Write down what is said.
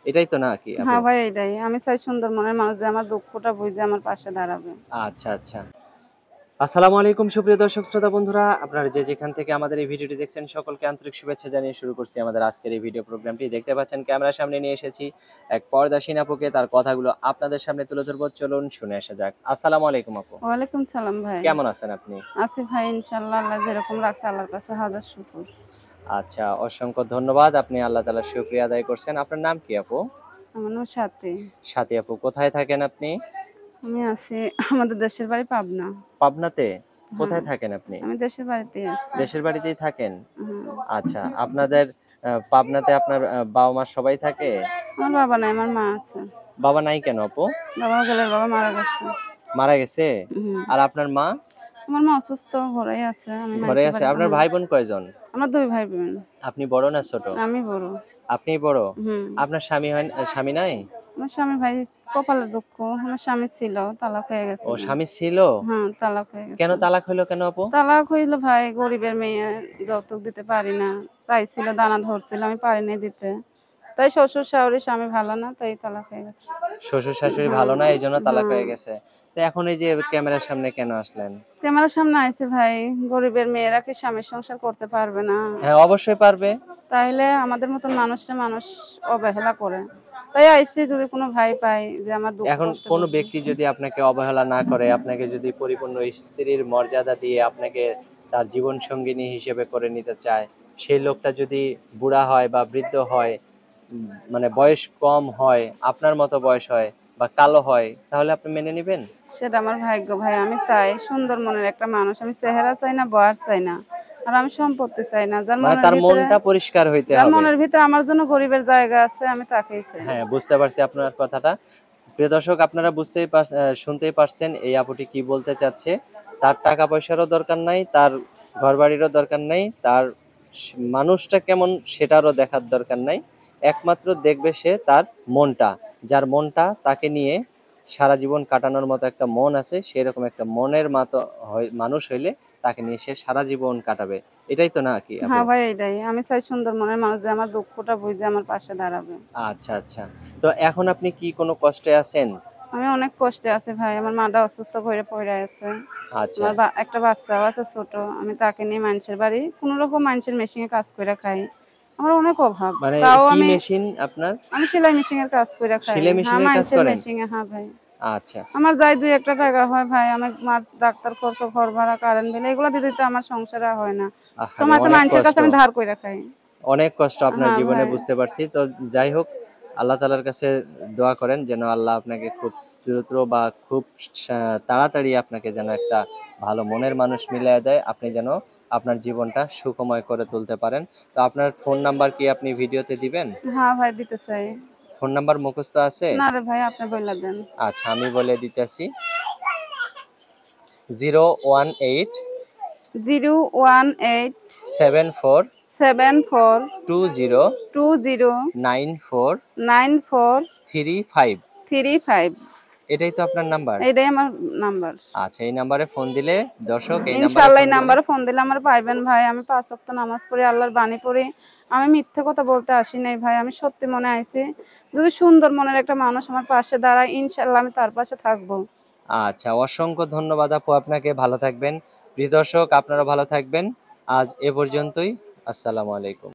এটাই তো নাকি আপু? হ্যাঁ ভাই, এটাই আমি চাই। সুন্দর মনের মানুষ যে আমার দুঃখটা বুঝে আমার পাশে দাঁড়াবে। আচ্ছা আচ্ছা। আসসালামু আলাইকুম সুপ্রিয় দর্শক শ্রোতা বন্ধুরা, আপনারা যে যেখান থেকে আমাদের এই ভিডিওটি দেখছেন সকলকে আন্তরিক শুভেচ্ছা জানিয়ে শুরু করছি আমাদের আজকের এই ভিডিও প্রোগ্রামটি। দেখতে পাচ্ছেন ক্যামেরার সামনে নিয়ে এসেছি এক পর্দাসীন আপুকে, তার কথাগুলো আপনাদের সামনে তুলে ধরবো। চলুন শুনে আসা যাক। আসসালামু আলাইকুম আপু, ওয়ালাইকুম সালাম ভাই। কেমন আছেন আপনি? আছি ভাই, ইনশাল্লাহ। আল্লাহ যেরকম রাখছে আল্লাহর কাছে হাজার শুকুর। আচ্ছা, অসংখ্য ধন্যবাদ। আপনি আল্লাহ তাআলার শুকরিয়া আদায় করছেন। আপনার নাম কি আপু? আমার নাম সাথী। সাথী আপু, কোথায় থাকেন আপনি? আমি আছি আমাদের দেশের বাড়ি পাবনা। পাবনাতে? হ্যাঁ, কোথায় থাকেন আপনি? আমি দেশের বাড়িতেই আছি। দেশের বাড়িতেই থাকেন? হুম। আচ্ছা, আপনাদের পাবনাতে আপনার বাবা মা সবাই থাকে? আমার বাবা নাই, আমার মা আছে। বাবা নাই কেন আপু? বাবা গেলের বাবা মারা গেছে। মারা গেছে? হুম। আর আপনার মা? আমার মা অসুস্থ, ঘরেই আছে। আমি ঘরে মানুষের আছে। বাড়িতে। আপনার ভাই বোন কয়জন? আমরা দুই ভাই বোন। আপনি বড় না ছোট? আমি বড়। আপনি বড়? হুম। আপনার স্বামী হয়, স্বামী নাই? আমার স্বামী ভাই কপালের দুঃখ, আমার স্বামী ছিল, তালাক হয়ে ও, গেছিল। স্বামী ছিল? হ্যাঁ, তালাক হয়ে কেন গেছে। তালাক হইলো কেন আপু? তালাক হইলো ভাই, গরিবের মেয়ে, যৌতুক দিতে পারি না। চাইছিল, দানা ধরছিল, আমি পারিনি দিতে। তাই শ্বশুর শাশুড়ি স্বামী ভালো না, তাই তালাক হয়ে গেছে। শ্বশুর শাশুড়ি হ্যাঁ। ভালো না, এই জন্য তালাক হ্যাঁ, হয়ে গেছে। তো এখন এই যে ক্যামেরার সামনে কেন আসলেন? ক্যামেরার সামনে আইছে ভাই। গরিবের মেয়েরা কি স্বামীর সংসার করতে পারবে না? হ্যাঁ, অবশ্যই পারবে। তাইলে আমাদের মতন মানুষরা মানুষ অবহেলা করে। তাই আইছি, যদি কোনো ভাই পাই যে আমার দুঃখ এখন কষ্ট কোনো বুঝবে। ব্যক্তি যদি আপনাকে অবহেলা না করে, আপনাকে যদি পরিপূর্ণ স্ত্রীর মর্যাদা দিয়ে আপনাকে তার জীবন সঙ্গিনী হিসেবে করে নিতে চায়, সেই লোকটা যদি বুড়া হয় বা বৃদ্ধ হয়, মানে বয়স কম হয়, আপনার মতো বয়স হয় বা কালো হয়, তাহলে আপনি মেনে নেবেন? সেটা আমার ভাগ্য ভাই। আমি চাই সুন্দর মনের একটা মানুষ। আমি চেহারা চাই না, বয়স চাই না, আর আমি সম্পত্তি চাই না। মানে তার মনটা পরিষ্কার হইতে যার হবে। মনের ভিতরে আমার জন্য গরিবের জায়গা আছে, আমি তাকেই চাই। হ্যাঁ, বুঝতে পারছি আপনার কথাটা। প্রিয় দর্শক, আপনারা শুনতেই পারছেন এই আপুটি কি বলতে চাচ্ছে। তার টাকা পয়সারও দরকার নাই, তার ঘরবাড়িরও দরকার নাই, তার মানুষটা কেমন সেটারও দেখার দরকার নাই। একমাত্র দেখবে সে তার মনটা। যার মনটা তাকে নিয়ে সারা জীবন কাটানোর মতো একটা মন আছে, সেরকম একটা মনের মতো মানুষ হইলে তাকে নিয়ে সে সারা জীবন কাটাবে। এটাই তো নাকি আপু? হ্যাঁ ভাই, এটাই আমি চাই। সুন্দর মনের মানুষ যে আমার দুঃখটা বুঝে আমার পাশে দাঁড়াবে। আচ্ছা আচ্ছা। তো এখন আপনি কি কোনো কষ্টে আছেন? আমি অনেক কষ্টে আছি ভাই। আমার মাটা অসুস্থ, ঘরে পড়ে আছে। আচ্ছা। আমার একটা বাচ্চাও আছে ছোট। আমি তাকে নিয়ে মানুষের বাড়ি কোন রকম মানুষের মেশিনে কাজ করে খাই। আমার অনেক অভাব। মানে তাও কি আমি মেশিন আপনার? আমি সেলাই মেশিনের কাজ করে খাই। সেলাই হ্যাঁ, মেশিনের কাজ মানুষের করেন? মেশিনে। হ্যাঁ ভাই। আচ্ছা। আমার যাই দুই একটা টাকা হয় ভাই, আমি মার ডাক্তার খরচ, ঘর ভাড়া, কারেন্ট বিল এগুলো দিতে দিতে আমার সংসারে আর হয় না। আহারে, সময় তো অনেক মানুষের কষ্ট। কাছে আমি ধার করে খাই। অনেক কষ্ট আপনার হ্যাঁ জীবনে, ভাই। বুঝতে পারছি। তো যাই হোক, আল্লাহ তাআলার কাছে দোয়া করেন যেন আল্লাহ আপনাকে খুব দ্রুত বা খুব তাড়াতাড়ি আপনাকে যেন একটা ভালো মনের মানুষ মিলিয়ে দেয়। আপনি যেন আপনার জীবনটা সুখময় করে তুলতে পারেন। তো আপনার ফোন নাম্বার কি আপনি ভিডিওতে দিবেন? হ্যাঁ ভাই, দিতে চাই। ফোন নাম্বার মুখস্থ আছে? না রে ভাই, আপনি বইলা দেন। আচ্ছা, আমি বলে দিতেছি। 018 018 74 74 20 20 94 94 35। 35। এটাই তো আপনার নাম্বার? এটাই আমার নাম্বার। আচ্ছা, এই নাম্বারে ফোন দিলে, দর্শক এই নাম্বারে ইনশাআল্লাহ ফোন এই দিলে। নাম্বারে ফোন দিলে আমার পাইবেন ভাই। আমি 5 ওয়াক্ত নামাজ পড়ি, আল্লাহর বাণী পড়ি। আমি মিথ্যে কথা বলতে আসি নাই ভাই। আমি সত্যি মনে আইছি। যদি সুন্দর মনের একটা মানুষ আমার পাশে দাঁড়ায়, ইনশাআল্লাহ আমি তার পাশে থাকবো। আচ্ছা, অসংখ্য ধন্যবাদ আপু আপনাকে। ভালো থাকবেন। প্রিয় দর্শক, আপনারা ভালো থাকবেন। আজ এ পর্যন্তই। আসসালামু আলাইকুম।